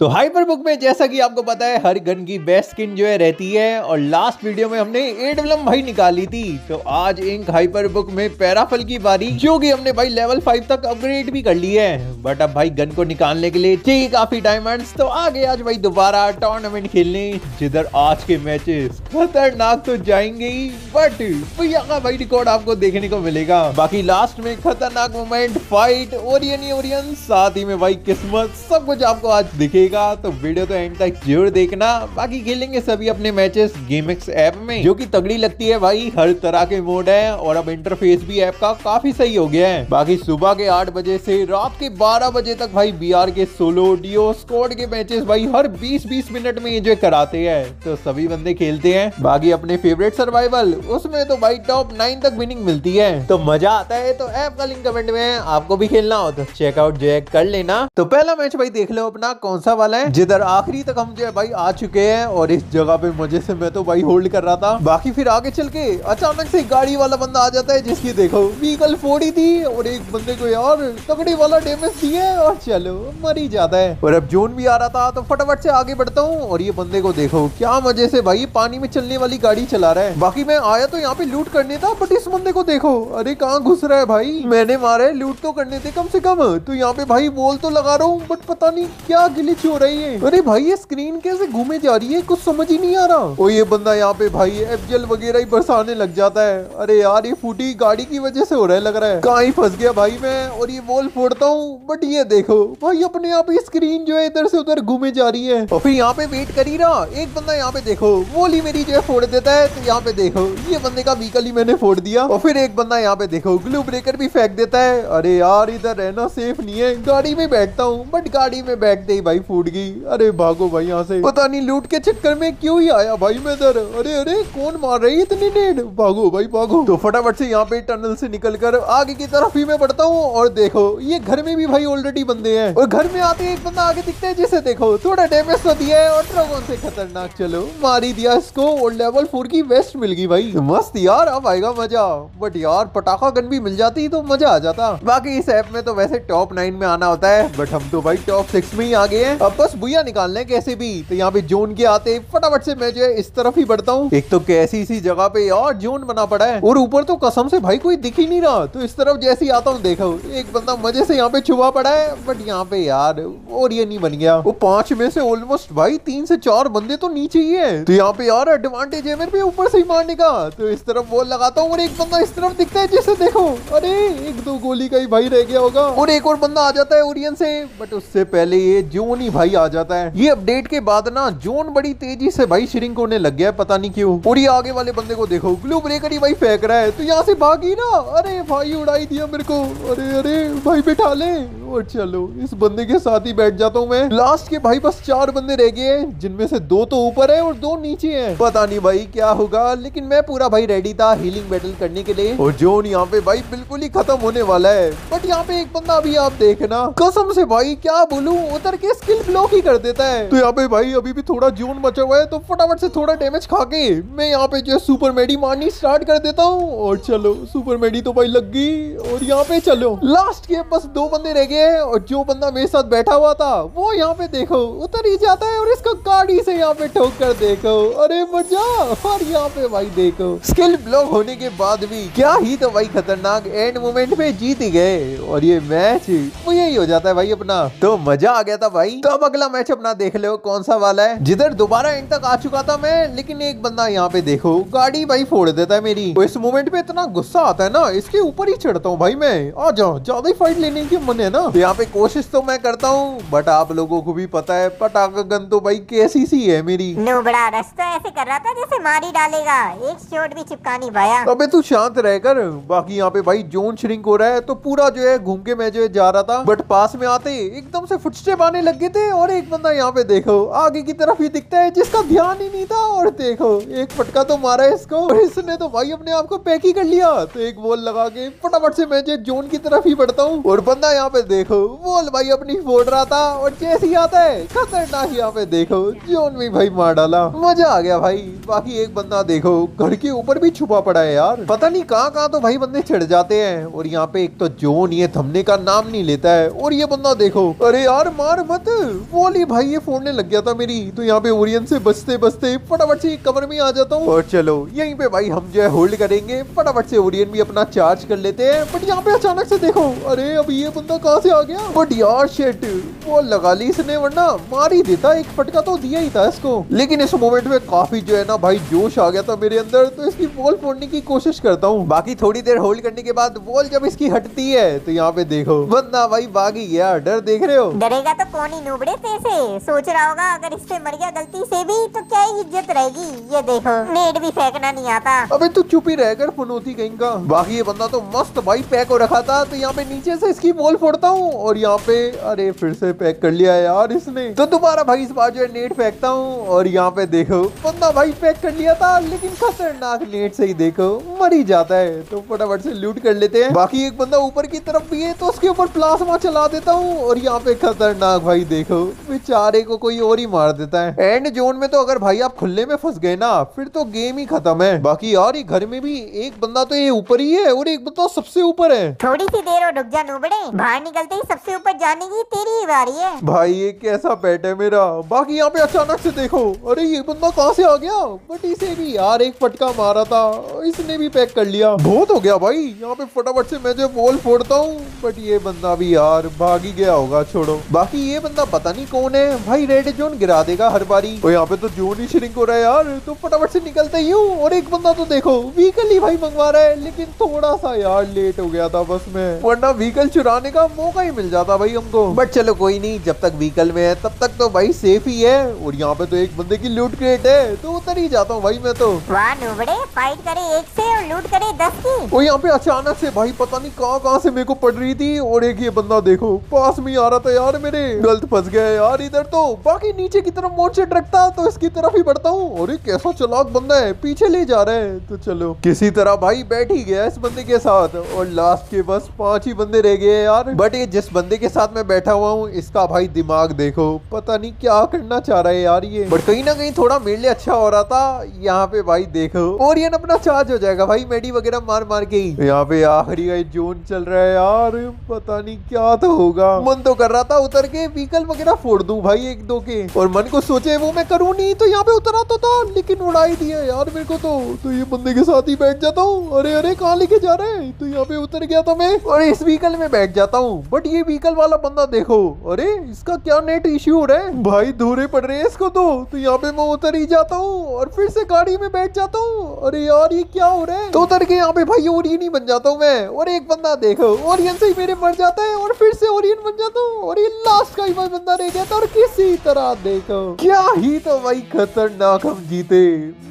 तो hyper book में जैसा कि आपको पता है हर गन की बेस्ट स्किन जो है रहती है और लास्ट वीडियो में हमने एडवलम भाई निकाली थी। तो आज इंक हाइपर बुक में पैराफल की बारी, जो कि हमने भाई लेवल 5 तक अपग्रेड भी कर ली है। बट अब भाई गन को निकालने के लिए चाहिए काफी डायमंड्स। तो आगे आज भाई दोबारा टूर्नामेंट खेलने, जिधर आज के मैचेस खतरनाक तो जाएंगे ही, बट भैया का भाई रिकॉर्ड आपको देखने को मिलेगा। बाकी लास्ट में खतरनाक मोमेंट, फाइट, ओरियन, साथ ही में भाई किस्मत, सब कुछ आपको आज दिखेगा। तो वीडियो तो एंड तक जरूर देखना। बाकी खेलेंगे सभी अपने मैचेस गेमिक्स ऐप में, जो कि तगड़ी लगती है भाई। हर तरह के मोड है और अब इंटरफेस भी ऐप का काफी सही हो गया है। बाकी सुबह के 8 बजे से रात के 12 बजे तक भाई बीआर के सोलो डियो स्क्वाड के मैचेस भाई हर 20-20 मिनट में एंजॉय कराते हैं। तो सभी बंदे खेलते हैं। बाकी अपने फेवरेट सर्वाइवल, उसमें तो भाई टॉप 9 तक विनिंग मिलती है। तो मजा आता है। तो ऐप का लिंक कमेंट में है, आपको भी खेलना हो तो चेकआउट जो है कर लेना। तो पहला मैच भाई देख लो अपना कौन सा वाला है, जिधर आखिरी तक हम जो है भाई आ चुके हैं। और इस जगह पे मजे से मैं तो भाई होल्ड कर रहा था। बाकी फिर आगे चल के अचानक से गाड़ी वाला बंदा आ जाता है, जिसकी देखो व्हीकल फोड़ी थी और एक बंदे को यार तगड़ी वाला डैमेज दिया और चलो मर ही जाता है। और अब जोन भी आ रहा था तो फटाफट से आगे बढ़ता हूँ। और ये बंदे को देखो क्या मजे से भाई पानी में चलने वाली गाड़ी चला रहा है। बाकी मैं आया तो यहाँ पे लूट करने था, बट इस बंदे को देखो, अरे कहाँ घुस रहा है भाई। मैंने मारे, लूट तो करने थे कम से कम। तो यहाँ पे भाई बोल तो लगा रहा हूँ, बट पता नहीं क्या गिलिच हो रही है। अरे भाई ये स्क्रीन कैसे घूमे जा रही है, कुछ समझ ही नहीं आ रहा। और ये बंदा यहाँ पे भाई एफजल वगैरह ही बरसाने लग जाता है। अरे यार ये फूटी गाड़ी की वजह से हो रहा है लग रहा है। कहाँ ही फंस गया भाई मैं। और ये वॉल फोड़ता हूँ, बट ये देखो भाई अपने आप ही स्क्रीन जो है इधर से उधर घूमे जा रही है। और फिर यहाँ पे वेट कर ही रहा, एक बंदा यहाँ पे देखो वॉल ही मेरी जो है फोड़ देता है। तो यहाँ पे देखो ये बंदे का व्हीकल ही मैंने फोड़ दिया। और फिर एक बंदा यहाँ पे देखो ग्लू ब्रेकर भी फेंक देता है। अरे यार इधर रहना सेफ नहीं है। गाड़ी में बैठता हूँ, बट गाड़ी में बैठते ही भाई फूट गई। अरे भागो भाई यहाँ से, पता नहीं लूट के चक्कर में क्यों ही आया भाई मैं इधर। अरे अरे कौन मार रही है इतनी नेड, भागो भाई भागो। तो फटाफट से यहाँ पे टनल से निकलकर आगे की तरफ ही मैं बढ़ता हूँ। और देखो ये घर में भी भाई ऑलरेडी बंदे हैं। और घर में आते एक बंदा आगे दिखता है, जिसे देखो थोड़ा डैमेज तो दिया है और ड्रैगन से खतरनाक चलो मार ही दिया इसको। और लेवल 4 की वेस्ट मिल गई भाई, मस्त यार, अब आएगा मजा। बट यार पटाखा गन भी मिल जाती तो मजा आ जाता। बाकी इस ऐप में तो वैसे टॉप 9 में आना होता है, बट हम तो भाई टॉप 6 में ही आ गए हैं। अब बस बुया निकालना है कैसे भी। तो यहाँ पे जोन के आते फटाफट से मैं जो है इस तरफ ही बढ़ता हूँ। एक तो कैसी सी जगह पे यार जोन बना पड़ा है, और ऊपर तो कसम से भाई कोई दिख ही नहीं रहा। तो इस तरफ जैसे ही आता हूँ देखो एक बंदा मजे से यहाँ पे छुपा पड़ा है। बट यहाँ पे यार और ये नहीं बन गया। वो 5 में से ऑलमोस्ट भाई 3 से 4 बंदे तो नीचे ही है। तो यहाँ पे यार एडवांटेज है मेरे पे ऊपर से ही मारने का। तो इस तरफ वॉल लगाता हूँ और एक बंदा इस तरफ दिखता है, जिसे देखो अरे 1-2 गोली का ही भाई रह गया होगा। और एक और बंदा आ जाता है ओरियन से, बट उससे पहले ये जोन ही भाई आ जाता है। ये अपडेट के बाद ना जोन बड़ी तेजी से भाई श्रिंक होने लग गया है, पता नहीं क्यों। और ये आगे वाले बंदे को देखो ग्लू ब्रेकर ही भाई फेंक रहा है। तो यहाँ से भागी ना, अरे भाई उड़ाई दिया मेरे को। अरे अरे भाई बैठा ले। और चलो इस बंदे के साथ ही बैठ जाता हूँ मैं। लास्ट के भाई बस 4 बंदे रह गए हैं, जिनमें से 2 तो ऊपर है और 2 नीचे हैं। पता नहीं भाई क्या होगा, लेकिन मैं पूरा भाई रेडी था हीलिंग बैटल करने के लिए। और जोन यहाँ पे भाई बिल्कुल ही खत्म होने वाला है। बट यहाँ पे एक बंदा अभी आप देखना, कसम से भाई क्या बोलूं, उतर के स्किल ब्लॉक ही कर देता है। तो यहाँ पे भाई अभी भी थोड़ा जोन बचा हुआ है, तो फटाफट से थोड़ा डैमेज खा के मैं यहाँ पे जो सुपर मेडी मारनी स्टार्ट कर देता हूँ। और चलो सुपर मेडी तो भाई लग गई। और यहाँ पे चलो लास्ट के बस 2 बंदे रह गए हैं। और जो बंदा मेरे साथ बैठा हुआ था वो यहाँ पे देखो उतर ही जाता है और इसका गाड़ी से यहाँ पे ठोक कर देखो, अरे मजा। और यहाँ पे भाई देखो स्किल ब्लॉक होने के बाद भी क्या ही तो भाई खतरनाक एंड मोमेंट पे जीत ही गए। और ये मैच वो यही हो जाता है भाई अपना। तो मजा आ गया था भाई। तो अब अगला मैच अपना देख लो कौन सा वाला है, जिधर दोबारा एंड तक आ चुका था मैं, लेकिन एक बंदा यहाँ पे देखो गाड़ी भाई फोड़ देता है मेरी। तो इस मोमेंट पे इतना गुस्सा आता है ना, इसके ऊपर ही चढ़ता हूँ भाई मैं। आ जाओ, ज्यादा ही फाइट लेने की मन है ना। तो यहाँ पे कोशिश तो मैं करता हूँ, बट आप लोगों को भी पता है पटाखा गन तो भाई कैसी सी है मेरी। बड़ा रास्ता ऐसे कर रहा था जैसे मार ही डालेगा, एक शॉट भी चिपका नहीं पाया। अबे तू शांत रहकर। बाकी यहाँ पे भाई जोन श्रिंक हो रहा है, तो पूरा जो है घूम के मैं जो है जा रहा था, बट पास में आते एकदम से फुटस्टेप आने लग गए थे। और एक बंदा यहाँ पे देखो आगे की तरफ ही दिखता है, जिसका ध्यान ही नहीं था। और देखो एक फटका तो मारा है इसको, और इसने तो भाई अपने आप को पैक ही कर लिया। तो एक वॉल लगा के फटाफट से मैं जो जोन की तरफ ही बढ़ता हूँ। और बंदा यहाँ पे देखो वॉल भाई अपनी फोड़ रहा था, और जैसे ही आता है खतरनाक यहाँ पे देखो जोन में भाई मार डाला। मजा आ गया भाई। बाकी एक बंदा देखो घर के ऊपर भी छुपा पड़ा है यार, पता नहीं कहाँ तो भाई बंदे चढ़ जाते हैं। और यहाँ पे एक तो जोन ये थमने का नाम नहीं लेता है। और ये बंदा देखो, अरे यार मार मत, वॉली भाई ये फोड़ने लग गया था मेरी। तो यहाँ पे ओरियन से बचते बचते फटाफट से कमर में आ जाता हूँ। और चलो यहीं पे भाई हम जो है होल्ड करेंगे, फटाफट से ओरियन भी अपना चार्ज कर लेते हैं। बट यहाँ पे अचानक से देखो, अरे अब ये बंदा कहाँ से आ गया। बट यार शेट वो लगा ली इसने, वरना मार ही देता, एक फटका तो दिया ही था इसको। लेकिन इस मोमेंट में काफी जो है ना भाई जोश आ गया था मेरे अंदर, तो इसकी वॉल फोड़ने की कोशिश करता हूँ। बाकी थोड़ी देर होल्ड करने के बाद वॉल जब इसकी हटती है तो यहाँ पे देखो बंदा भाई भाग ही गया। डर देख रहे हो? डरेगा तो कौन ही नूबड़े से सोच रहा होगा अगर इससे मर गया गलती से भी तो क्या ही इज्जत रहेगी। ये देखो नेट भी फेंकना नहीं आता। अबे तू चुप ही रहकर फनोती कहीं का। बाकी ये बंदा तो मस्त भाई पैक हो रखा था, तो यहाँ पे नीचे से इसकी वॉल फोड़ता हूँ और यहाँ पे अरे फिर से पैक कर लिया यार इसने। तो दोबारा भाई इस बार जो है नेट फेंकता हूँ और यहाँ पे देखो बंदा भाई पैक कर लिया था, लेकिन खतरनाक नेट से ही देखो मर ही जाता है। तो फटाफट से लूट कर लेते हैं। बाकी एक बंदा ऊपर की तरफ भी है, तो उसके ऊपर प्लाज्मा चला देता हूँ और यहाँ पे खतरनाक भाई देखो बेचारे को कोई और ही मार देता है। एंड जोन में तो अगर भाई आप खुले में फंस गए ना फिर तो गेम ही खत्म है। बाकी यार ये घर में भी एक बंदा तो ये ऊपर ही है और एक बंदा सबसे ऊपर है। थोड़ी सी देर और रुक जा नूबड़े, बाहर निकलते ही सबसे ऊपर जाने की तेरी ही बारी है। भाई ये कैसा पेट है मेरा। बाकी यहाँ पे अचानक से देखो, अरे ये बंदा कहाँ से आ गया। बट इसे भी यार एक फटका मारा था, इसने भी पैक कर लिया। बहुत हो गया भाई। यहाँ पे फटाफट से मैं जो वॉल फोड़ता हूँ, बट ये बंदा भी यार भाग ही गया होगा। छोड़ो, बाकी ये बंदा पता नहीं कौन है भाई, रेड जोन गिरा देगा हर बारी। और यहाँ पे तो जोन ही श्रिंक हो रहा है यार, तो फटाफट से निकलते ही हूँ। और एक बंदा तो देखो व्हीकल ही भाई मंगवा रहा है, लेकिन थोड़ा सा यार लेट हो गया था बस में, वरना व्हीकल चुराने का मौका ही मिल जाता भाई हमको। बट चलो कोई नहीं, जब तक व्हीकल में है तब तक तो भाई सेफ ही है। और यहाँ पे तो एक बंदे की लूट क्रेट है, तो उतर ही जाता हूँ भाई मैं तो। वाह नूबड़े, फाइट करे 1 से और लूट करे 10 की। और यहाँ पे अचानक से भाई पता नहीं कहाँ से मेरे को पड़ रही थी, और एक ये बंदा देखो पास में आ रहा था यार मेरे। गलत फंस गया यार इधर तो। बाकी नीचे की तरफ मोड़ से ट्रक था, तो इसकी तरफ ही बढ़ता हूँ। और ये कैसा चालाक बंदा है, पीछे ले जा रहा है। तो चलो किसी तरह भाई बैठ ही गया इस बंदे के साथ। और लास्ट के बस 5 ही बंदे रह गए यार। बट ये जिस बंदे के साथ मैं बैठा हुआ हूँ, इसका भाई दिमाग देखो, पता नहीं क्या करना चाह रहा है यार ये। बट कहीं ना कहीं थोड़ा मेरे लिए अच्छा हो रहा था। यहाँ पे भाई देखो और ये अपना चार्ज हो जाएगा भाई मेडी वगैरह मार मार के ही। यहाँ पे आखिरी का जोन चल रहा है यार, पता नहीं क्या तो होगा। मन तो कर रहा था उतर के व्हीकल वगैरह फोड़ दूं भाई 1-2 के, और मन को सोचे वो मैं करूं नहीं, तो यहाँ पे उतरा तो था, लेकिन उड़ा ही दिया यार मेरे को तो ये बंदे के साथ ही बैठ जाता हूँ। अरे अरे कहाँ लेके जा रहे हैं। तो यहाँ पे उतर गया था मैं और इस व्हीकल में बैठ जाता हूँ। बट ये व्हीकल वाला बंदा देखो, अरे इसका क्या नेट इश्यू हो रहा है भाई, धूरे पड़ रहे हैं इसको तो यहाँ पे मैं उतर ही जाता हूँ और फिर से गाड़ी में बैठ जाता हूँ। अरे यार ये क्या हो रहा है। तो उतर के यहाँ पे भाई ओरियन ही बन जाता हूँ मैं। और एक बंदा देखो ओरियन से ही मेरे मर जाता है और फिर से ओरियन बन जाता हूँ। और ये लास्ट का ही भाई बंदा रह गया था, और किसी तरह देखो क्या ही तो भाई खतरनाक हम जीते।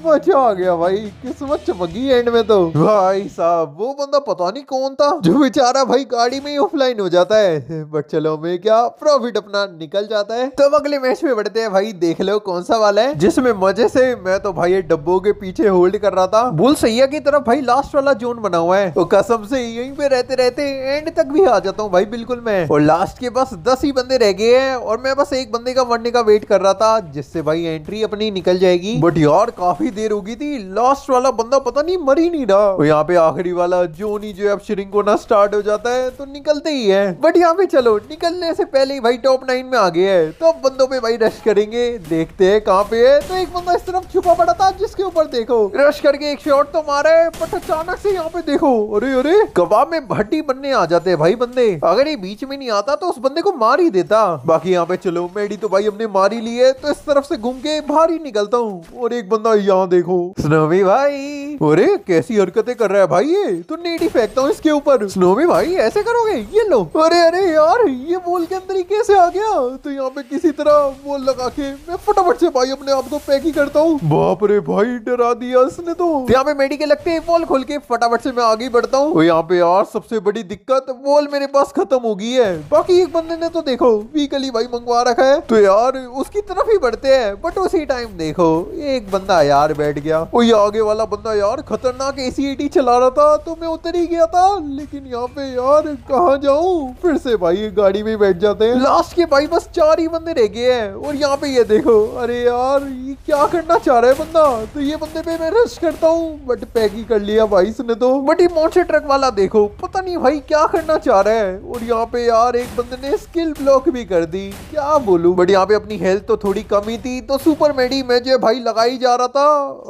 मजा आ गया भाई, किस्मत चमकी एंड में तो। भाई साहब वो बंदा पता नहीं कौन था, जो बेचारा भाई गाड़ी में ही ऑफलाइन हो जाता है। बट चलो मैं क्या, प्रॉफिट अपना निकल जाता है। तो अब अगले मैच में बढ़ते हैं भाई, देख लो कौन सा वाला है, जिसमें मजे से मैं तो भाई ये डब्बों के पीछे होल्ड कर रहा था। बुल सैया की तरफ भाई लास्ट वाला जोन बना हुआ है, तो कसम से यहीं पे रहते रहते एंड तक भी आ जाता हूँ भाई बिल्कुल मैं। और लास्ट के बस 10 ही बंदे रह गए हैं, और मैं बस एक बंदे का मरने का वेट कर रहा था, जिससे भाई एंट्री अपनी निकल जाएगी। बट यार काफी देर हो गई थी, लास्ट वाला बंदा पता नहीं मर ही नहीं रहा। और यहाँ पे आखिरी वाला जोन ही जो अब श्रिंक होना स्टार्ट हो जाता है, तो निकलते ही है। बट यहाँ पे चलो निकलने से पहले ही भाई टॉप 9 में आ गए हैं, तो अब बंदों पे भाई रश करेंगे, देखते हैं कहाँ पे है। तो एक बंदा इस तरफ छुपा पड़ा था, जिसके ऊपर देखो रश करके एक शॉट तो मारा है, बट अचानक से यहाँ पे देखो अरे अरे कबाब में भट्टी बनने आ जाते हैं भाई बंदे। अगर ये बीच में नहीं आता तो उस बंदे को मार ही देता। बाकी यहाँ पे चलो मेडी तो भाई हमने मार ही ली है, तो इस तरफ से घूम के बाहर ही निकलता हूँ। और एक बंदा यहाँ देखो स्नोवी भाई, अरे कैसी हरकतें कर रहा है भाई ये, तो नेडी फेंकता हूँ इसके ऊपर। स्नोवी भाई ऐसे करोगे, ये लो। अरे अरे यार ये वॉल के अंदर ही कैसे आ गया। तो यहाँ पे किसी तरह वॉल लगा के मैं फटाफट से भाई अपने आप को पैक ही करता हूँ। बाप रे भाई डरा दिया इसने तो। यहाँ पे मेडी के लगते हैं, वॉल खोल के फटाफट से मैं आगे बढ़ता हूँ। यहाँ पे यार सबसे बड़ी दिक्कत, वॉल मेरे पास खत्म हो गई है। बाकी एक बंदे ने तो देखो व्हीकल ही भाई मंगवा रखा है, तो यार उसकी तरफ ही बढ़ते हैं। बट उसी टाइम देखो एक बंदा यार बैठ गया। और ये आगे वाला बंदा यार खतरनाक ACAT चला रहा था, तो मैं उतर ही गया था। लेकिन यहाँ पे यार कहाँ जाऊँ, फिर से भाई गाड़ी में बैठ जाते हैं। लास्ट के भाई बस 4 ही बंदे रह गए हैं। और यहाँ पे ये देखो, अरे यार ये क्या करना चाह रहा है बंदा। तो ये बंदे पे मैं रश करता हूँ, बट पैक ही कर लिया भाई इसने तो। बट ये मोटे ट्रक वाला देखो पता नहीं भाई क्या करना चाह रहा है। और यहाँ पे यार एक बंदे ने स्किल ब्लॉक भी कर दी। भाई क्या बोलूं, बट यहाँ पे अपनी हेल्थ तो थोड़ी कम ही थी तो सुपर मेडी मैं जो है भाई लगाई जा रहा था।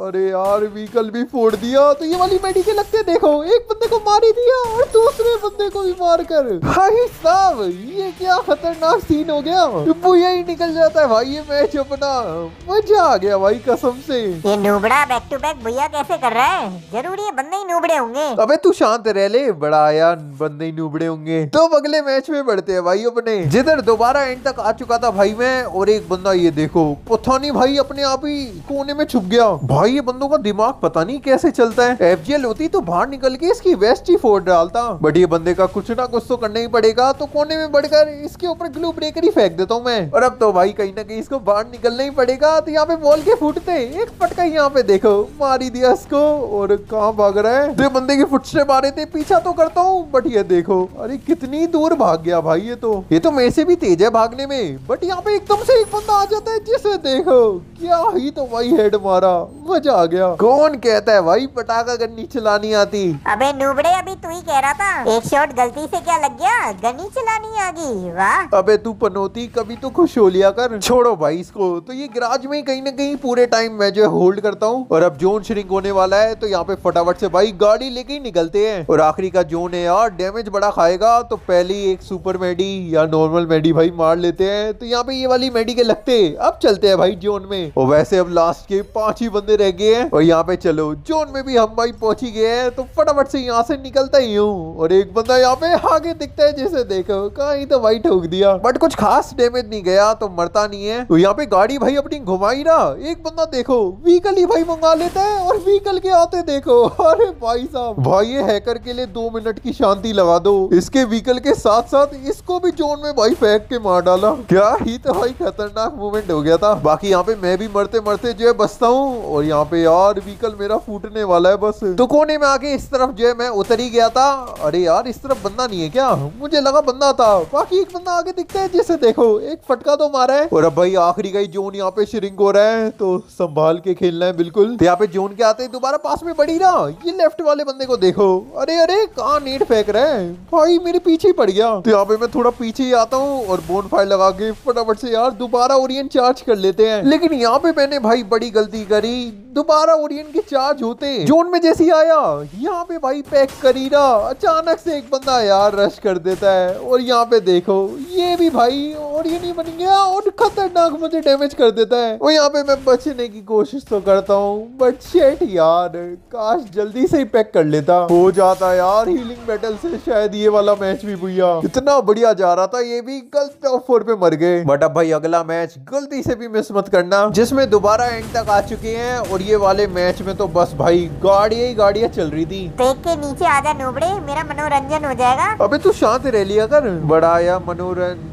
अरे यार व्हीकल भी फोड़ दिया। तो ये वाली मेडी के लगते देखो, एक बंदे को मार ही दिया और दूसरे बंदे को भी मार कर। भाई साहब ये क्या खतरनाक सीन हो गया। बुया ही निकल जाता है भाई ये मैच अपना। मजा आ गया भाई कसम से। ये नूबड़ा बैक टू बैक भैया कैसे कर रहा है? जरूरी है बंदे ही नूबड़े होंगे। अबे तू शांत रह ले, बड़ा आया बंदे ही नूबड़े होंगे। तो अगले मैच में बढ़ते हैं भाई अपने, जिधर दोबारा एंड तक आ चुका था भाई मैं, और एक बंदा ये देखो पता नहीं भाई अपने आप ही कोने में छुप गया। भाई ये बंदों का दिमाग पता नहीं कैसे चलता है। एफजीएल होती तो बाहर निकल के इसकी वेस्ट ही फोड़ डालता, बट ये बंदे का कुछ ना कुछ तो करना ही पड़ेगा। तो कोने में बढ़कर इसके ऊपर ग्लू ब्रेकर ही फेंक देता हूँ मैं। और अब तो भाई कहीं ना कहीं इसको बाहर निकलना ही पड़ेगा। तो यहाँ पे बॉल के फूटते एक फटका यहाँ पे देखो मार ही दिया इसको। और कहाँ भाग रहा है? तो बंदे के फुटस्टेप आ रहे थे, पीछा तो करता हूँ बट ये देखो अरे कितनी दूर भाग गया भाई। ये तो मेरे से भी तेज है भागने में, बट यहाँ पे एकदम से एक बंदा आ जाता है जिसे देखो क्या ही तो भाई हेड मारा। मजा आ गया। कौन कहता है भाई पटाखा गन्नी चलानी आती? अबे नूबड़े अभी तू ही कह रहा था, एक शॉट गलती से क्या लग गया, गन्नी चलानी आ गई। वाह अबे तू पनौती कभी तो खुश हो लिया कर। छोड़ो भाई इसको। तो ये गैराज में कहीं ना कहीं पूरे टाइम मैं जो है होल्ड करता हूँ। और अब जोन श्रिंक होने वाला है तो यहाँ पे फटाफट से भाई गाड़ी लेके ही निकलते हैं। और आखिरी का जोन है यार, डैमेज बड़ा खाएगा तो पहले एक सुपर मेडी या नॉर्मल मेडी भाई मार लेते हैं। तो यहाँ पे ये वाली मेडी के लगते अब चलते हैं भाई जोन में। और वैसे अब लास्ट के 5 ही बंदे रह गए हैं। और यहाँ पे चलो जोन में भी हम भाई पहुंच ही गए हैं। तो फटाफट से यहाँ से निकलता ही हूँ। और एक बंदा यहाँ पे आगे दिखता है जिसे देखो कहीं तो भाई ठोक दिया, बट कुछ खास डैमेज नहीं गया तो मरता नहीं है। तो यहाँ पे गाड़ी भाई अपनी घुमाई रहा। एक बंदा देखो व्हीकल ही भाई मंगा लेता है और व्हीकल के आते देखो। अरे भाई साहब भाई ये हैकर के लिए 2 मिनट की शांति लगा दो। इसके व्हीकल के साथ साथ इसको भी जोन में भाई फेंक के मार डाला। क्या ही तो भाई खतरनाक मूवमेंट हो गया था। बाकी यहाँ पे मैं भी मरते मरते जो है बचता हूँ। और यहाँ पे यार व्हीकल मेरा फूटने वाला है बस। तो कोने में आके इस तरफ जो है मैं उतर ही गया था। अरे यार इस तरफ बंदा नहीं है क्या? मुझे लगा बंदा था। बाकी एक बंदा आगे दिखता है जिसे देखो एक फटका तो मारा है। और अब भाई आखिरी का ही जोन यहाँ पे श्रिंक हो रहा है तो संभाल के खेलना है बिल्कुल। तो यहाँ पे जोन के आते दोबारा पास में बढ़ी रहा। ये लेफ्ट वाले बंदे को देखो, अरे अरे कहाँ नेट फेंक रहा है भाई, मेरे पीछे ही पड़ गया। तो यहाँ पे मैं थोड़ा पीछे ही आता हूँ और बोन फायर लगा के फटाफट से यार दोबारा ओरियन चार्ज कर लेते हैं। लेकिन यहाँ पे मैंने भाई बड़ी गलती करी। दोबारा ओरियन के चार्ज होते जोन में जैसे आया यहाँ पे भाई पैक कर ही रहा, अचानक से एक बंदा यार रश कर देता है। और यहाँ पे देखो ये भी भाई ओरियन ही बन गया और खतरनाक मुझे डैमेज कर देता है। और यहाँ पे मैं बचने की कोशिश तो करता हूँ बट शेट यार काश जल्दी से ही पैक कर लेता, हो जाता यार हीलिंग बैटल से शायद ये वाला मैच भी भैया इतना बढ़िया जा रहा था। ये भी गलत टॉप 4 पे मर गए। बट अब भाई अगला मैच गलती से भी मिस मत करना जिसमें दोबारा एंड तक आ चुके हैं। और ये वाले मैच में तो बस भाई गाड़ियां ही गाड़ियां चल रही थी। देख के नीचे आजा नूबड़े, मेरा मनोरंजन हो जाएगा। अबे तू शांत रह लिया कर, बड़ा आया मनोरंजन।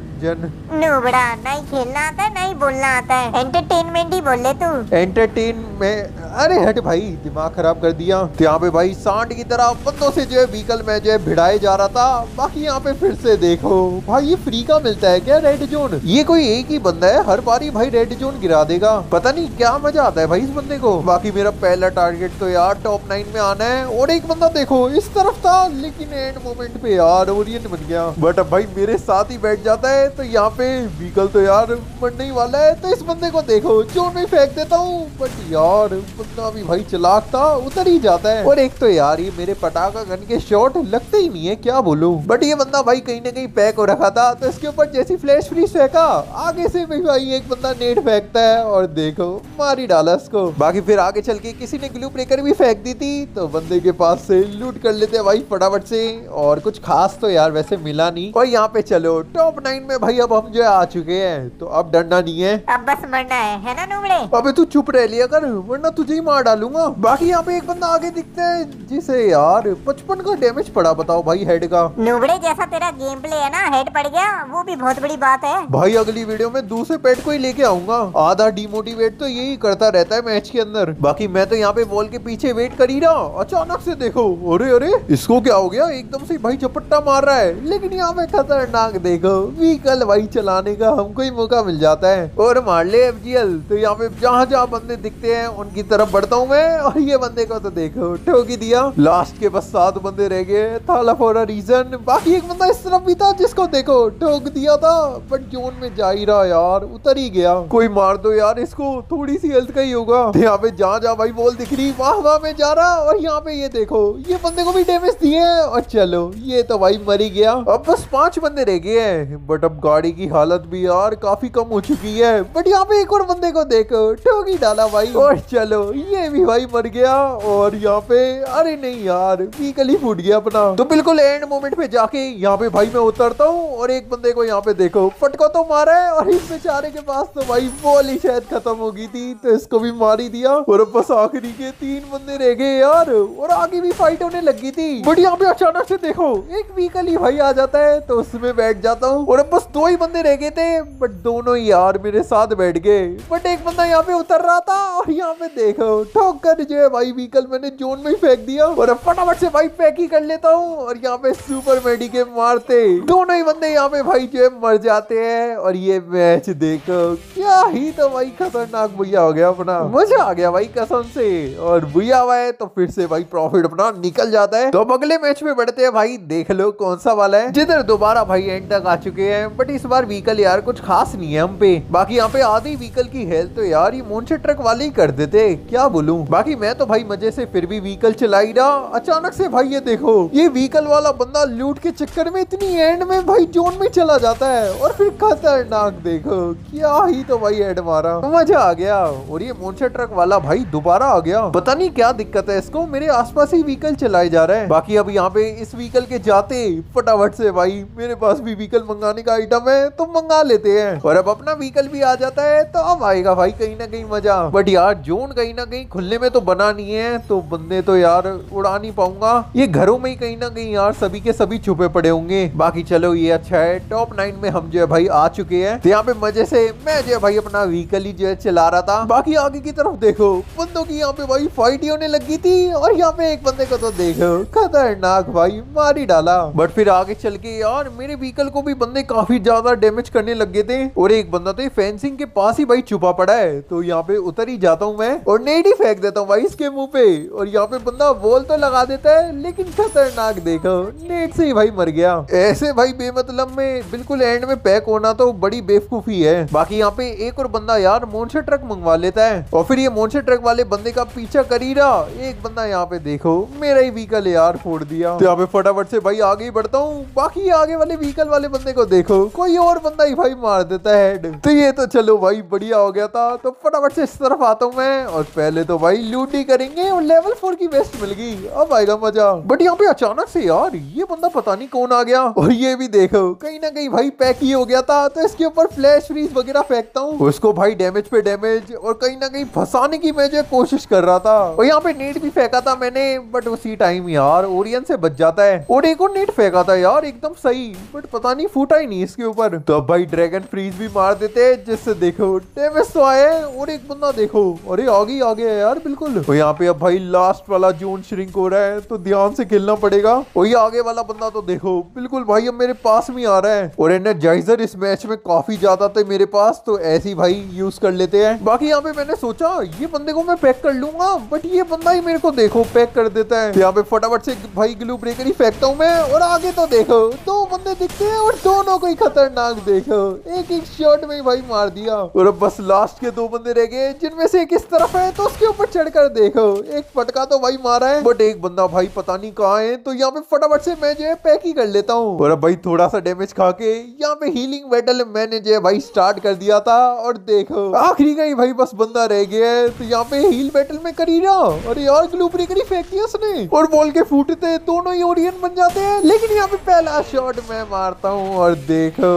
नूबड़ा ना ही खेलना आता है ना ही बोलना आता है, एंटरटेनमेंट ही बोल ले तू। एंटरटेन में अरे हट भाई दिमाग खराब कर दिया। तो यहाँ पे भाई सांड की तरह बंदों से जो है व्हीकल में जो है भिड़ाए जा रहा था। बाकी यहाँ पे फिर से देखो भाई ये फ्री का मिलता है क्या रेड जोन? ये कोई एक ही बंदा है हर बारी भाई रेड जोन गिरा देगा, पता नहीं क्या मजा आता है भाई इस बंदे को। बाकी मेरा पहला टारगेट तो यार टॉप 9 में आना है। और एक बंदा देखो इस तरफ था लेकिन एंड मोमेंट पे यार ओरियन बन गया। बट अब भाई मेरे साथ ही बैठ जाता है तो यहाँ पे व्हीकल तो यार मरने ही वाला है। तो इस बंदे को देखो जोन में फेंक देता हूँ बट यार बंदा भी भाई चलाक था, उतर ही जाता है। और एक तो यार ये मेरे पटाखा गन के शॉट लगते ही नहीं है क्या बोलूं। बट ये बंदा भाई कहीं ना कहीं पैक हो रखा था तो इसके ऊपर जैसी फ्लैश फ्रीज फेंका आगे से भी भाई एक बंदा नेट फेंकता है और देखो मार ही डाला इसको। बाकी फिर आगे चल के किसी ने ग्लू ब्रेकर भी फेंक दी थी तो बंदे के पास से लूट कर लेते भाई फटाफट से। और कुछ खास तो यार वैसे मिला नहीं। और यहाँ पे चलो टॉप 9 में भाई अब हम जो आ चुके हैं तो अब डरना नहीं है, अब बस मरना है ना नूबड़े? अबे तू चुप रह लिया कर वरना तुझे ही मार डालूंगा। बाकी यहाँ पे एक बंदा आगे दिखता है जिसे यार 55 का डैमेज पड़ा, बताओ भाई हेड का। नूबड़े जैसा तेरा गेम प्ले है ना, हेड पड़ गया वो भी बहुत बड़ी बात है भाई। अगली वीडियो में दूसरे पेट को ही लेके आऊंगा, आधा डिमोटिवेट तो यही करता रहता है मैच के अंदर। बाकी मैं तो यहाँ पे बॉल के पीछे वेट कर ही रहा, अचानक से देखो अरे अरे इसको क्या हो गया, एकदम से भाई झपट्टा मार रहा है। लेकिन यहाँ पे खतरनाक देखो व्हीकल भाई चलाने का हमको ही मौका मिल जाता है और मार ले एफजीएल। तो यहाँ पे जहाँ जहाँ बंदे दिखते हैं उनकी तरफ तरफ बढ़ता हूँ मैं और ये बंदे को तो देखो ठोक ही दिया। लास्ट के बस 7 बंदे रह गए, थाला फॉर अ रीजन। बाकी एक बंदा इस तरफ भी था जिसको देखो ठोक दिया था, बट जोन में जा ही रहा यार, उतर ही गया। कोई मार दो यार इसको, थोड़ी सी हेल्थ का ही होगा। यहाँ पे जा भाई बॉल दिख रही, वाह में जा रहा। और यहाँ पे ये देखो ये बंदे को भी डैमेज दिए और चलो ये तो भाई मर ही गया। अब बस 5 बंदे रह गए हैं, बट अब गाड़ी की हालत भी यार काफी कम हो चुकी है। बट यहाँ पे एक और बंदे को देखो ठोक ही डाला भाई, और चलो ये भी भाई मर गया। और यहाँ पे अरे नहीं यार व्हीकल ही फूट गया अपना। तो बिल्कुल एंड मोमेंट पे जाके यहाँ पे भाई मैं उतरता हूँ और एक बंदे को यहाँ पे देखो फटको तो मारा है, और इस बेचारे के पास तो भाई बॉल ही शायद खत्म हो गई थी, तो इसको भी मार ही दिया। और अब बस आखिरी के 3 बंदे रह गए यार, और आगे भी फाइट होने लगी थी। बट यहाँ पे अचानक से देखो एक व्हीकल ही भाई आ जाता है, तो उसमें बैठ जाता हूँ। और अब बस 2 ही बंदे रह गए थे, बट दोनों ही यार मेरे साथ बैठ गए। बट एक बंदा यहाँ पे उतर रहा था, और यहाँ पे देखो ठोक कर जो है भाई व्हीकल मैंने जोन में ही फेंक दिया। और अब फटाफट से भाई पैक ही कर लेता हूँ, और यहाँ पे सुपर मेडिकेट मारते दोनों ही बंदे यहाँ पे भाई जो है मर जाते हैं। और ये मैच देखो क्या ही तो भाई खतरनाक भैया हो गया अपना, मजा आ गया भाई कसम से। और भैया हुआ है तो फिर से भाई प्रॉफिट अपना निकल जाता है। तो अब अगले मैच में बढ़ते हैं भाई, देख लो कौन सा वाला है, जिधर दोबारा भाई एंड तक आ चुके हैं। बट इस बार व्हीकल यार कुछ खास नहीं है हम पे। बाकी यहाँ पे आधी व्हीकल की हेल्थ तो यार ये मोन्स्टर ट्रक वाले ही कर देते, क्या बोलूं। बाकी मैं तो भाई मजे से फिर भी व्हीकल चला ही रहा। अचानक से भाई ये देखो ये व्हीकल वाला बंदा लूट के चक्कर में इतनी एंड में भाई जोन में चला जाता है, और फिर खतरनाक देखो क्या ही तो भाई एंड मारा, मजा आ गया। और ये मोन्स्टर ट्रक वाला भाई दोबारा आ गया, पता नहीं क्या दिक्कत है इसको, मेरे आसपास ही व्हीकल चलाए जा रहा है। बाकी अब यहाँ पे इस व्हीकल के जाते फटाफट से भाई मेरे पास भी व्हीकल मंगाने का आइटम है, तो मंगा लेते हैं। और अब अपना व्हीकल भी आ जाता है, तो अब आएगा भाई कहीं ना कहीं मजा। बट यार जोन कहीं ना कहीं खुलने में तो बना नहीं है, तो बंदे तो यार उड़ा नहीं पाऊंगा। ये घरों में ही कहीं ना कहीं यार सभी के सभी छुपे पड़े होंगे। बाकी चलो ये अच्छा है, टॉप 9 में हम जो है भाई आ चुके हैं। तो यहाँ पे मजे से मैं जो है भाई अपना व्हीकल ही जो है चला रहा था। बाकी आगे की तरफ देखो बंदों की यहाँ पे भाई फाइट ही होने लगी थी, और यहाँ पे एक बंदे को तो देखो खतरनाक भाई मार ही डाला। बट फिर आगे चल के यार मेरे व्हीकल को भी बंदे काफी ज्यादा डैमेज करने लग गए थे, और एक बंदा तो फेंसिंग के पास ही भाई छुपा पड़ा है। तो यहाँ पे उतर ही जाता हूँ मैं, और नेट ही फेंक देता हूँ भाई इसके मुंह पे। और यहाँ पे बंदा वॉल तो लगा देता है, लेकिन खतरनाक देखो नेट से ही भाई मर गया। ऐसे भाई बेमतलब में बिल्कुल एंड में पैक होना तो बड़ी बेवकूफी है। बाकी यहाँ पे एक और बंदा यार मोन्स्टर ट्रक मंगवा लेता है, और फिर ये मोन्स्टर ट्रक वाले बंदे का पीछा कर ही रहा। एक बंदा यहाँ पे देखो मेरा ही व्हीकल यार फोड़ दिया। तो यहाँ पे फटाफट से भाई आगे ही बढ़ता हूँ। बाकी आगे वाले व्हीकल वाले बंदे को देखो कोई और बंदा ही भाई मार देता है हेड। तो ये तो चलो भाई बढ़िया हो गया था। तो फटाफट से इस तरफ आता हूँ मैं, और पहले तो भाई लूट ही करेंगे, और लेवल 4 की वेस्ट मिल गई, अब आएगा मजा। बट यहाँ पे अचानक से यार ये बंदा पता नहीं कौन आ गया, और ये भी देखो कहीं ना कहीं भाई पैक ही हो गया था। तो इसके ऊपर फ्लैश फ्रीज वगैरह फेंकता हूँ, उसको भाई डैमेज पे डैमेज, और कहीं ना कहीं फंसाने की मैं जो कोशिश कर रहा था। और यहाँ पे नेट भी फेंका था मैंने, बट उसी टाइम यार ओरियन से बच जाता है। और एक और नेट फेंका था यार एकदम सही, बट पता नहीं फूटा ही नहीं इसके ऊपर। तो अब भाई ड्रैगन फ्रीज भी मार देते हैं, जिससे देखो डैमेज तो आया है। और एक बंदा देखो अरे आगे है यार बिल्कुल। तो यहाँ पे अब भाई लास्ट वाला जोन श्रिंक हो रहा है, तो ध्यान से खेलना पड़ेगा। और ये आगे वाला बंदा तो देखो बिल्कुल भाई अब मेरे पास में आ रहा है, और एनर्जाइजर इस मैच में काफी ज्यादा थे मेरे पास, तो ऐसे ही भाई यूज कर लेते हैं। बाकी यहाँ पे मैंने सोचा ये बंदे को मैं पैक कर लूंगा, बट ये बंदा ही मेरे को देखो पैक कर देता है। यहाँ पे फटाफट से भाई ग्लू ब्रेकर ही फेंकता हूँ मैं, और आगे तो देखो 2 बंदे दिखते हैं, और दोनों को ही खतरनाक देखो एक शॉट में ही भाई मार दिया। और अब बस लास्ट के 2 बंदे रह गए, जिनमें से एक इस तरफ है, तो उसके ऊपर चढ़कर देखो एक फटका तो भाई मारा है, बट एक बंदा भाई पता नहीं कहाँ है। तो यहाँ पे फटाफट से मैं जो है पैक ही कर लेता हूँ, और अब भाई थोड़ा सा डैमेज खा के यहाँ पे हीलिंग बैटल मैंने जो है भाई स्टार्ट कर दिया था। और देखो आखिरी का ही भाई बस बंदा रह गया है, तो यहाँ पे हील बैटल में कर ही रहा। और यार ग्लू ब्रेकर ही फेंक दिया उसने, और बॉल के फूटते दोनों ही ओरियन बन जाते हैं। लेकिन यहाँ पे पहला शॉट मैं मारता हूँ, और देखो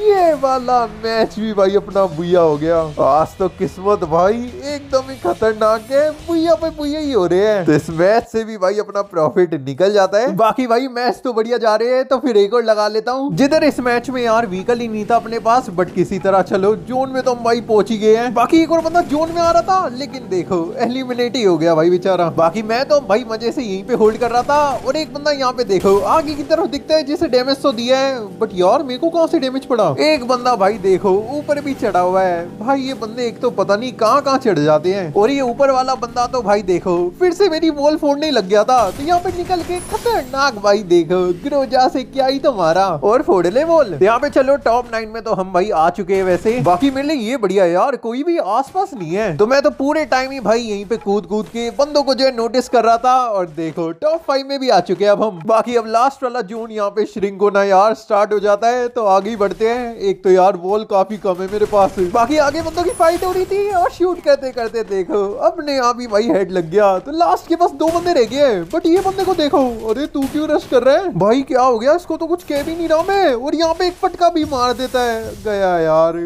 ये वाला मैच भी भाई अपना बुया हो गया। आज तो किस्मत भाई एकदम ही खतरनाक है, बुया पे बुया ही हो रहे हैं। तो इस मैच से भी भाई अपना प्रॉफिट निकल जाता है। बाकी भाई मैच तो बढ़िया जा रहे हैं, तो फिर एक और लगा लेता हूँ, जिधर इस मैच में यार व्हीकल ही नहीं था अपने पास, बट किसी तरह चलो जोन में तो हम भाई पहुंच ही गए हैं। बाकी एक और बंदा जोन में आ रहा था, लेकिन देखो एलिमिनेट ही हो गया भाई बेचारा। बाकी मैं तो भाई मजे से यहीं पे होल्ड कर रहा था, और एक बंदा यहाँ पे देखो आगे की तरफ दिखता है, जिसे डैमेज तो दिया है, बट यार मेरे को कहाँ से डैमेज पड़ा। एक बंदा भाई देखो ऊपर भी चढ़ा हुआ है। भाई ये बंदे एक तो पता नहीं कहाँ चढ़ जाते हैं। और और ये ऊपर वाला बंदा तो भाई देखो फिर से मेरी वॉल फोड़ने लग गया था। तो यहाँ पे निकल के खतरनाक भाई देखो ग्रोजा से क्या ही तो मारा और फोड़ ले वॉल। यहाँ पे चलो टॉप 9 में तो हम भाई आ चुके हैं। वैसे बाकी मेरे लिए ये बढ़िया यार कोई भी आसपास नहीं है, तो मैं तो पूरे टाइम ही भाई यहीं पे कूद कूद के बंदों को जो है नोटिस कर रहा था। और देखो टॉप 5 में भी आ चुके हैं अब हम। बाकी अब लास्ट वाला जोन यहाँ पे श्रिंक होना यार स्टार्ट हो जाता है, तो आगे बढ़ते हैं। एक तो यार वॉल काफी कम है मेरे पास, बाकी आगे बंदों की फाइट हो रही थी और शूट करते करते देखो अपने आप ही भाई हेड लग गया। तो लास्ट के पास 2 बंदे रह गए, बट ये बंदे को देखो, अरे तू क्यों रश कर रहा है भाई, क्या हो गया इसको, तो कुछ कह भी नहीं रहा मैं। और यहाँ पे एक फटका भी मार देता है, गया यार।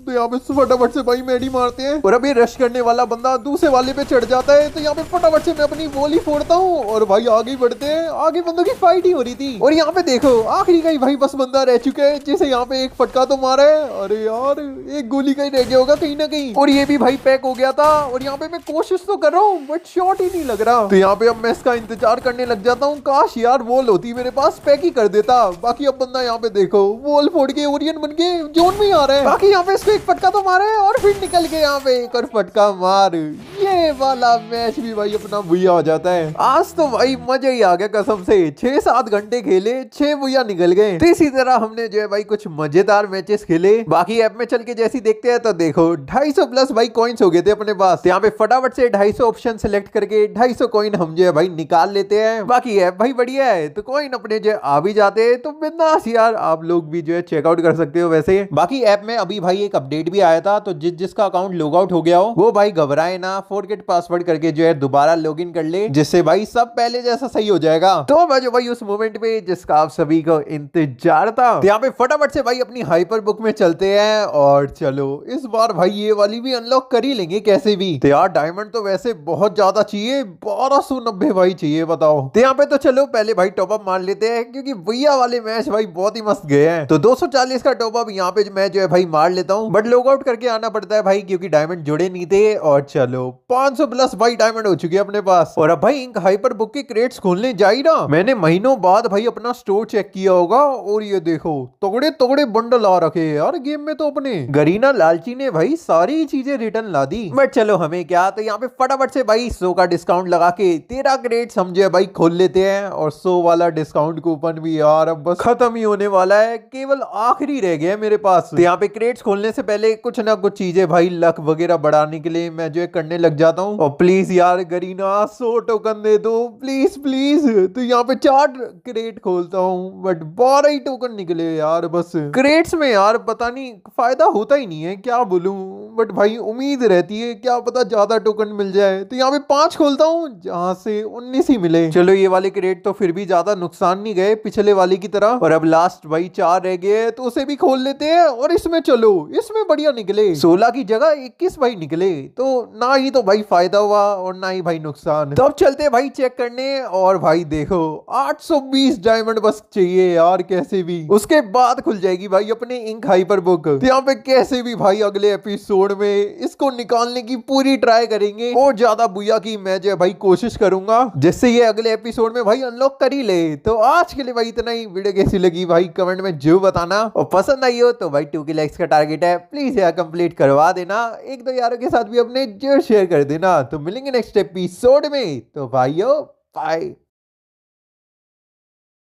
तो यहाँ पे फटाफट से भाई मेडी मारते हैं और अब ये रश करने वाला बंदा दूसरे वाले पे चढ़ जाता है। तो यहाँ पे फटाफट से मैं अपनी वॉली फोड़ता हूँ और भाई आगे बढ़ते हैं। आगे बंदों की फाइट ही हो रही थी और यहाँ पे देखो आखिरी का ही भाई बस बंदा रह चुका है जिसे यहाँ पे एक फटका तो मारा है। अरे यार एक गोली का ही रह गया होगा कहीं ना कहीं, और ये भी भाई पैक हो गया था। और यहाँ पे मैं कोशिश तो कर रहा हूँ बट शॉट ही नहीं लग रहा। तो यहाँ पे अब मैं इसका इंतजार करने लग जाता हूँ, काश यार वॉल होती मेरे पास पैक ही कर देता। बाकी अब बंदा यहाँ पे देखो वॉल फोड़ के ओरियन बन के जोन में आ रहा है। बाकी यहाँ पे इसको एक फटका तो मारा है और फिर निकल के यहाँ पे एक और फटका मार, ये वाला मैच भी भाई अपना बुया हो जाता है। आज तो भाई मजा ही आ गया कसम से, 6-7 घंटे खेले 6 बुया निकल गए। तो इसी तरह हमने जो है भाई कुछ मजेदार मैचेस खेले। बाकी ऐप में चल के जैसी देखते हैं तो देखो 250 प्लस भाई कॉइन्स हो गए थे अपने पास। यहाँ पे फटाफट से 250 ऑप्शन सेलेक्ट करके 250 कॉइन हम जो है भाई निकाल लेते हैं। बाकी ऐप भाई बढ़िया है, तो कॉइन अपने जो आ भी जाते हैं, तो बिंदास यार आप लोग भी जो है चेकआउट कर सकते हो। वैसे बाकी ऐप में अभी भाई एक अपडेट भी आया था, तो जिसका अकाउंट लॉग आउट हो गया हो वो भाई घबराए ना, फॉरगेट पासवर्ड करके जो है दोबारा लॉग इन कर ले, जिससे भाई सब पहले जैसा सही हो जाएगा। तो भाई उस मोमेंट पे जिसका आप सभी को इंतजार था। तो यहाँ पे फटाफट से भाई अपनी हाइपर बुक में चलते हैं और चलो इस बार भाई ये वाली भी अनलॉक कर ही लेंगे कैसे भी। तो यार डायमंड तो वैसे बहुत ज्यादा चाहिए, 1290 भाई चाहिए बताओ। तो यहाँ पे तो चलो पहले भाई टॉपअप मार लेते हैं, क्योंकि भैया वाले मैच भाई बहुत ही मस्त गए हैं। तो 240 का टॉपअप यहाँ पे मैं जो है भाई मार लेता हूँ, बट लॉग आउट करके आना पड़ता है भाई क्योंकि डायमंड जुड़े नहीं थे। और चलो 500 प्लस भाई डायमंड हो चुके हैं अपने पास। और अब भाई इंक हाइपर बुक के क्रेट्स खोलने जा ही रहा। मैंने महीनों बाद भाई अपना स्टोर चेक किया होगा और ये देखो तगड़े तगड़े बंडल आ रखे यार गेम में। तो अपने गरीना लालची ने भाई सारी चीजें रिटर्न ला दी, बट चलो हमें क्या। तो यहाँ पे फटाफट से भाई 100 का डिस्काउंट लगा के 13 क्रेट्स हम जो है भाई खोल लेते हैं। और 100 वाला डिस्काउंट कूपन भी यार अब बस खत्म ही होने वाला है, केवल आखिरी रह गया है मेरे पास। तो यहाँ पे क्रेट्स खोलने से पहले कुछ ना कुछ चीजें भाई लक वगैरह बढ़ाने के लिए मैं जो है करने लग जाता हूँ। और प्लीज यार गरीना 100 टोकन दे दो प्लीज प्लीज। तो यहाँ पे 4 क्रेट खोलता हूँ बट 12 ही टोकन निकले यार। बस क्रेट्स में यार पता नहीं फायदा होता ही नहीं है, क्या बोलूं, बट भाई उम्मीद रहती है क्या पता ज्यादा टोकन मिल जाए। तो यहाँ पे 5 खोलता हूँ जहां से 19 ही मिले। चलो ये वाले क्रेट तो फिर भी ज्यादा नुकसान नहीं गए पिछले वाली की तरह। और अब लास्ट भाई 4 रह गए तो उसे भी खोल लेते हैं। और इसमें चलो इसमें बढ़िया निकले, 16 की जगह 21 भाई निकले। तो ना ही तो भाई फायदा हुआ और ना ही भाई नुकसान। तो अब चलते भाई चेक करने। और भाई देखो 820 डायमंड बस चाहिए यार कैसे भी, उसके बाद खुल जाएगी भाई अपने इंक हाइपर बुक। तो यहाँ पे कैसे भी भाई अगले एपिसोड में इसको निकालने की पूरी ट्राई करेंगे और ज्यादा बुया की मैं जो भाई कोशिश करूंगा जिससे ये अगले एपिसोड में भाई अनलॉक कर ही ले। तो आज के लिए भाई इतना ही। वीडियो कैसी लगी भाई कमेंट में जरूर बताना, और पसंद आई हो तो भाई 2 लाइक्स का टारगेट है, प्लीज यार कंप्लीट करवा देना। 1-2 यारों के साथ भी अपने जरूर शेयर कर देना। तो मिलेंगे नेक्स्ट एपिसोड में, तो भाइयों बाय।